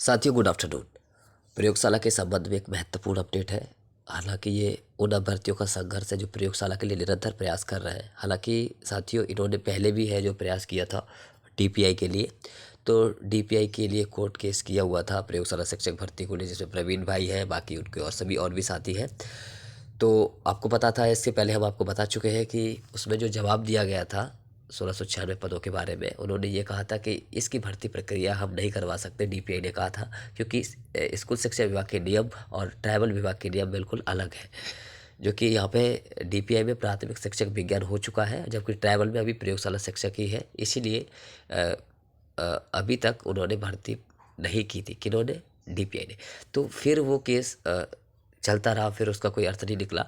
साथियों good afternoon. प्रयोगशाला के संबंध में एक महत्वपूर्ण अपडेट है। हालांकि ये उन अभ्यर्थियों का संघर्ष है जो प्रयोगशाला के लिए निरंतर प्रयास कर रहे हैं। हालांकि साथियों इन्होंने पहले भी है जो प्रयास किया था डीपीआई के लिए। तो डीपीआई के लिए कोर्ट केस किया हुआ था प्रयोगशाला शिक्षक भर्ती को लिए, जिसमें प्रवीण भाई है, बाकी उनके और सभी और भी साथी हैं। तो आपको पता था, इससे पहले हम आपको बता चुके हैं कि उसमें जो जवाब दिया गया था 1696 पदों के बारे में, उन्होंने ये कहा था कि इसकी भर्ती प्रक्रिया हम नहीं करवा सकते, डीपीआई ने कहा था, क्योंकि स्कूल शिक्षा विभाग के नियम और ट्राइबल विभाग के नियम बिल्कुल अलग है। जो कि यहाँ पे डीपीआई में प्राथमिक शिक्षक विज्ञान हो चुका है, जबकि ट्राइबल में अभी प्रयोगशाला शिक्षक ही है। इसीलिए अभी तक उन्होंने भर्ती नहीं की थी, किन्होंने, डीपीआई ने। तो फिर वो केस चलता रहा, फिर उसका कोई अर्थ नहीं निकला,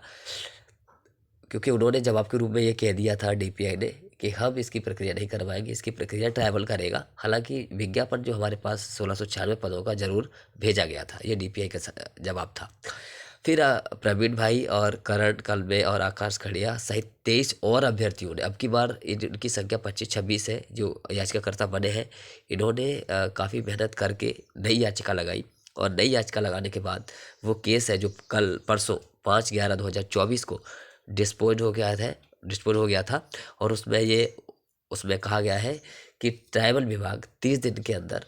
क्योंकि उन्होंने जवाब के रूप में ये कह दिया था डीपीआई ने कि हम इसकी प्रक्रिया नहीं करवाएंगे, इसकी प्रक्रिया ट्राइबल करेगा। हालांकि विज्ञापन जो हमारे पास 1696 पदों का जरूर भेजा गया था, ये डीपीआई का जवाब था। फिर प्रवीण भाई और करण कलबे और आकाश खड़िया सहित 23 और अभ्यर्थियों ने, अब की बार इनकी संख्या 25-26 है जो याचिकाकर्ता बने हैं। इन्होंने काफ़ी मेहनत करके नई याचिका लगाई, और नई याचिका लगाने के बाद वो केस है जो कल परसों 5/11/2024 को डिस्पोज हो गया था। और उसमें कहा गया है कि ट्राइबल विभाग 30 दिन के अंदर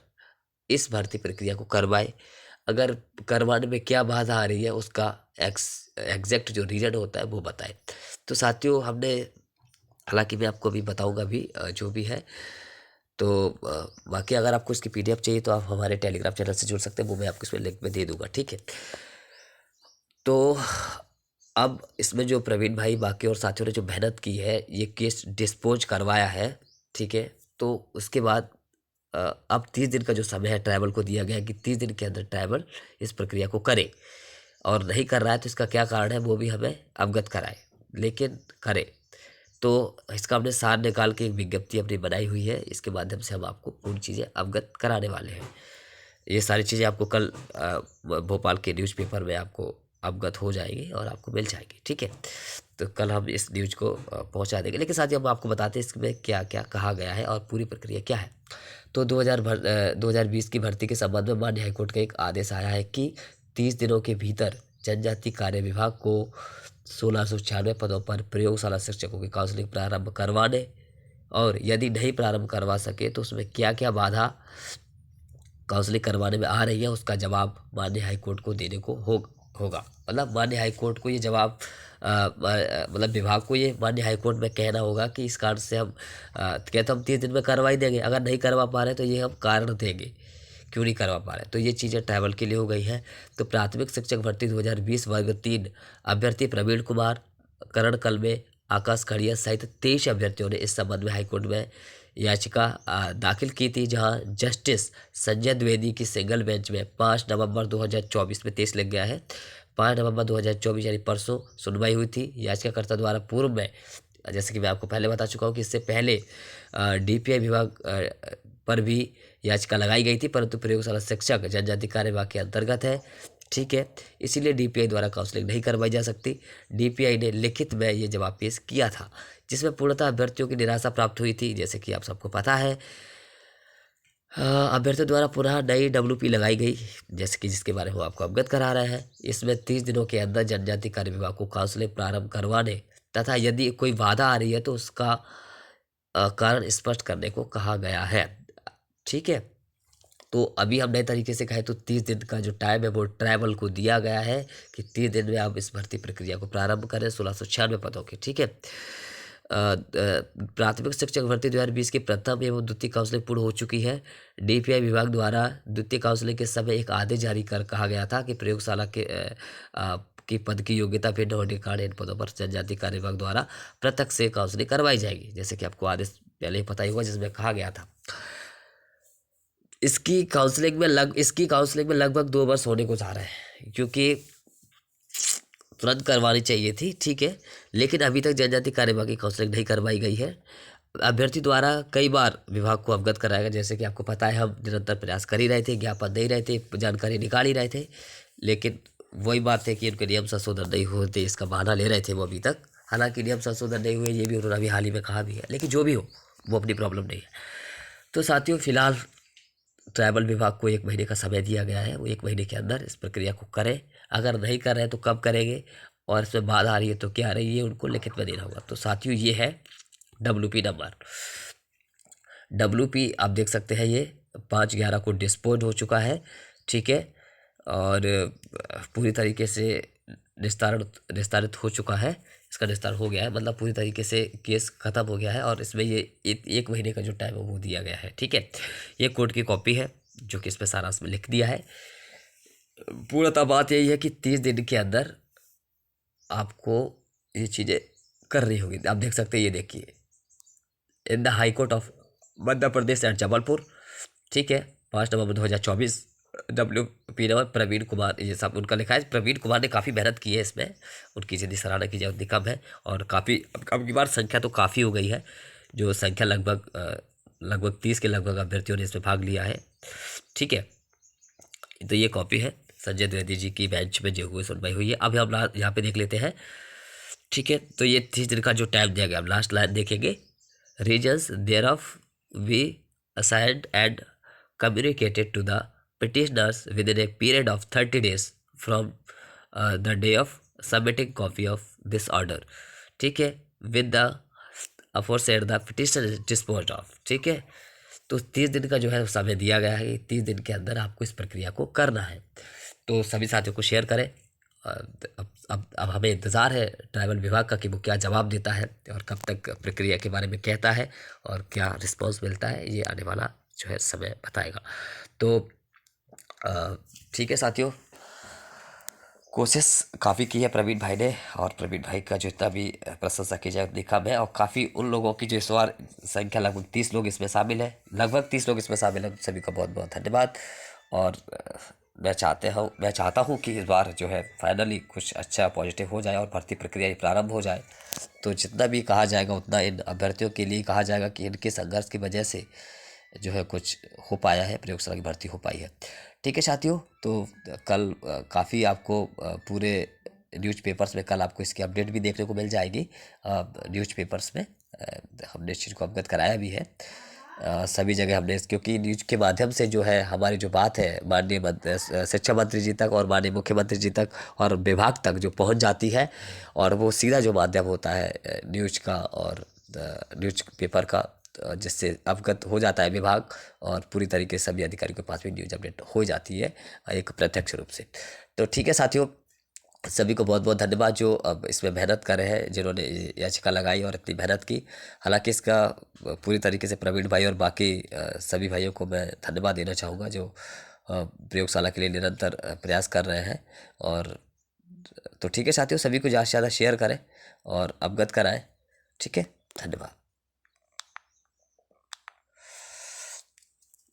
इस भर्ती प्रक्रिया को करवाए। अगर करवाने में क्या बाधा आ रही है उसका एग्जैक्ट जो रीजन होता है वो बताए। तो साथियों हमने, हालांकि मैं आपको अभी बताऊंगा भी जो भी है। तो बाकी अगर आपको इसकी पीडीएफ चाहिए तो आप हमारे टेलीग्राम चैनल से जुड़ सकते हैं, वो मैं आपको इसमें लिंक में दे दूंगा, ठीक है। तो अब इसमें जो प्रवीण भाई बाकी और साथियों ने जो मेहनत की है, ये केस डिस्पोज करवाया है, ठीक है। तो उसके बाद अब 30 दिन का जो समय है ट्राइबल को दिया गया है कि 30 दिन के अंदर ट्राइबल इस प्रक्रिया को करे, और नहीं कर रहा है तो इसका क्या कारण है वो भी हमें अवगत कराए, लेकिन करे। तो इसका हमने सार निकाल के एक विज्ञप्ति अपनी बनाई हुई है, इसके माध्यम से हम आपको पूरी चीज़ें अवगत कराने वाले हैं। ये सारी चीज़ें आपको कल भोपाल के न्यूज़पेपर में आपको अवगत हो जाएगी और आपको मिल जाएगी, ठीक है। तो कल हम इस न्यूज़ को पहुंचा देंगे, लेकिन साथ ही हम आपको बताते हैं इसमें क्या क्या कहा गया है और पूरी प्रक्रिया क्या है। तो 2020 की भर्ती के संबंध में माननीय हाईकोर्ट का एक आदेश आया है कि 30 दिनों के भीतर जनजाति कार्य विभाग को 1696 पदों पर प्रयोगशाला शिक्षकों की काउंसलिंग प्रारंभ करवाने, और यदि नहीं प्रारंभ करवा सके तो उसमें क्या क्या बाधा काउंसलिंग करवाने में आ रही है, उसका जवाब माननीय हाईकोर्ट को देने को होगा। मतलब माननीय हाईकोर्ट को ये जवाब मतलब विभाग को ये माननीय हाईकोर्ट में कहना होगा कि इस कारण से हम कहते हम 30 दिन में करवा ही देंगे, अगर नहीं करवा पा रहे तो ये हम कारण देंगे क्यों नहीं करवा पा रहे। तो ये चीज़ें ट्राइबल के लिए हो गई है। तो प्राथमिक शिक्षक भर्ती 2020 वर्ग 3 अभ्यर्थी प्रवीण कुमार, करण कलमे, आकाश खड़िया सहित 23 अभ्यर्थियों ने इस संबंध में हाईकोर्ट में याचिका दाखिल की थी, जहां जस्टिस संजय द्विवेदी की सिंगल बेंच में 5 नवंबर 2024 में 23 लिख गया है, 5 नवंबर 2024 यानी परसों सुनवाई हुई थी। याचिकाकर्ता द्वारा पूर्व में, जैसे कि मैं आपको पहले बता चुका हूँ कि इससे पहले डीपीआई विभाग पर भी याचिका लगाई गई थी, परंतु प्रयोगशाला शिक्षक जनजाति कार्य विभाग के अंतर्गत है, ठीक है। इसीलिए डीपीआई द्वारा काउंसलिंग नहीं करवाई जा सकती। डीपीआई ने लिखित में ये जवाब पेश किया था, जिसमें पूर्णतः अभ्यर्थियों की निराशा प्राप्त हुई थी, जैसे कि आप सबको पता है। अभ्यर्थियों द्वारा पुनः नई डब्ल्यूपी लगाई गई, जैसे कि जिसके बारे में आपको अवगत करा रहे हैं। इसमें 30 दिनों के अंदर जनजाति कार्य विभाग को काउंसलिंग प्रारंभ करवाने तथा यदि कोई बाधा आ रही है तो उसका कारण स्पष्ट करने को कहा गया है, ठीक है। तो अभी हम नए तरीके से कहें तो 30 दिन का जो टाइम है वो ट्राइबल को दिया गया है कि 30 दिन में आप इस भर्ती प्रक्रिया को प्रारंभ करें 1696 पदों के, ठीक है। प्राथमिक शिक्षक भर्ती 2020 की प्रथम एवं द्वितीय काउंसलिंग पूर्ण हो चुकी है। डीपीआई विभाग द्वारा द्वितीय काउंसलिंग के समय एक आदेश जारी कर कहा गया था कि प्रयोगशाला की पद की योग्यता भिन्न होने के कारण इन पदों पर जनजाति कार्य विभाग द्वारा पृथक से काउंसलिंग करवाई जाएगी, जैसे कि आपको आदेश पहले ही पता ही होगा, जिसमें कहा गया था। इसकी काउंसलिंग में लगभग 2 वर्ष होने को जा रहे हैं, क्योंकि तुरंत करवानी चाहिए थी, ठीक है। लेकिन अभी तक जनजाति कार्य विभाग की काउंसलिंग नहीं करवाई गई है। अभ्यर्थी द्वारा कई बार विभाग को अवगत कराया गया, जैसे कि आपको पता है हम निरंतर प्रयास कर ही रहे थे, ज्ञापन दे रहे थे, जानकारी निकाल ही रहे थे, लेकिन वही बात है कि उनके नियम संशोधन नहीं होते, इसका बहाना ले रहे थे वो अभी तक। हालांकि नियम संशोधन नहीं हुए ये भी उन्होंने अभी हाल ही में कहा भी है, लेकिन जो भी हो वो अपनी प्रॉब्लम नहीं है। तो साथियों फिलहाल ट्राइबल विभाग को 1 महीने का समय दिया गया है, वो 1 महीने के अंदर इस प्रक्रिया को करें। अगर नहीं कर रहे हैं तो कब करेंगे, और इसमें बाधा आ रही है तो क्या आ रही है, ये उनको लिखित में देना होगा। तो साथियों ये है WP नंबर। WP आप देख सकते हैं, ये 5/11 को डिस्पोज हो चुका है, ठीक है, और पूरी तरीके से निस्तारित हो चुका है। इसका निस्तारण हो गया है, मतलब पूरी तरीके से केस खत्म हो गया है, और इसमें ये 1 महीने का जो टाइम है वो दिया गया है, ठीक है। ये कोर्ट की कॉपी है जो कि इसमें सारांश में लिख दिया है। पूरा बात यही है कि 30 दिन के अंदर आपको ये चीज़ें करनी होगी। आप देख सकते हैं, ये देखिए, in the high court of Madhya Pradesh at Jabalpur, ठीक है, 5 नवंबर 2024। WP नंबर प्रवीण कुमार, ये सब उनका लिखा है। प्रवीण कुमार ने काफ़ी मेहनत की है इसमें, उनकी जितनी सराहना की जाए उतनी कम है। और काफ़ी अब की बार संख्या तो काफ़ी हो गई है, जो संख्या लगभग 30 के लगभग अभ्यर्थियों ने इसमें भाग लिया है, ठीक है। तो ये कॉपी है संजय द्विवेदी जी की बेंच में जो हुई सुनवाई हुई है। अब हम यहाँ पे देख लेते हैं, ठीक है। तो ये 30 दिन का जो टाइम दिया गया, अब लास्ट लाइन देखेंगे। Reasons thereof we assigned and communicated to the petitioners within a period of 30 days from the day of submitting copy of this order, ठीक है, with the aforesaid the petition is disposed of, ठीक है। तो 30 दिन का जो है समय दिया गया है, 30 दिन के अंदर आपको इस प्रक्रिया को करना है। तो सभी साथियों को शेयर करें। अब हमें इंतज़ार है ट्राइबल विभाग का कि वो क्या जवाब देता है और कब तक प्रक्रिया के बारे में कहता है और क्या रिस्पॉन्स मिलता है, ये आने वाला जो है समय बताएगा। तो ठीक है साथियों, कोशिश काफ़ी की है प्रवीण भाई ने, और प्रवीण भाई का जो इतना भी प्रशंसा की जाए उतनी कम है। और काफ़ी उन लोगों की जो इस बार संख्या लगभग 30 लोग इसमें शामिल है, लगभग 30 लोग इसमें शामिल है, सभी का बहुत बहुत धन्यवाद। और मैं चाहता हूँ कि इस बार जो है फाइनली कुछ अच्छा पॉजिटिव हो जाए और भर्ती प्रक्रिया प्रारंभ हो जाए। तो जितना भी कहा जाएगा उतना इन अभ्यर्थियों के लिए कहा जाएगा कि इनके संघर्ष की वजह से जो है कुछ हो पाया है, प्रयोगशाला की भर्ती हो पाई है, ठीक है साथियों। तो कल काफ़ी आपको पूरे न्यूज़पेपर्स में कल आपको इसकी अपडेट भी देखने को मिल जाएगी। न्यूज़पेपर्स में हमने इस चीज़ को अवगत कराया भी है, सभी जगह हमने, क्योंकि न्यूज के माध्यम से जो है हमारी जो बात है माननीय शिक्षा मंत्री जी तक और माननीय मुख्यमंत्री जी तक और विभाग तक जो पहुंच जाती है, और वो सीधा जो माध्यम होता है न्यूज का और न्यूज पेपर का, जिससे अवगत हो जाता है विभाग, और पूरी तरीके से सभी अधिकारियों के पास भी न्यूज अपडेट हो जाती है एक प्रत्यक्ष रूप से। तो ठीक है साथियों, सभी को बहुत बहुत धन्यवाद जो अब इसमें मेहनत कर रहे हैं, जिन्होंने याचिका लगाई और इतनी मेहनत की। हालांकि इसका पूरी तरीके से प्रवीण भाई और बाकी सभी भाइयों को मैं धन्यवाद देना चाहूँगा जो प्रयोगशाला के लिए निरंतर प्रयास कर रहे हैं। और तो ठीक है साथियों, सभी को ज़्यादा से ज़्यादा शेयर करें और अवगत कराएं, ठीक है, धन्यवाद।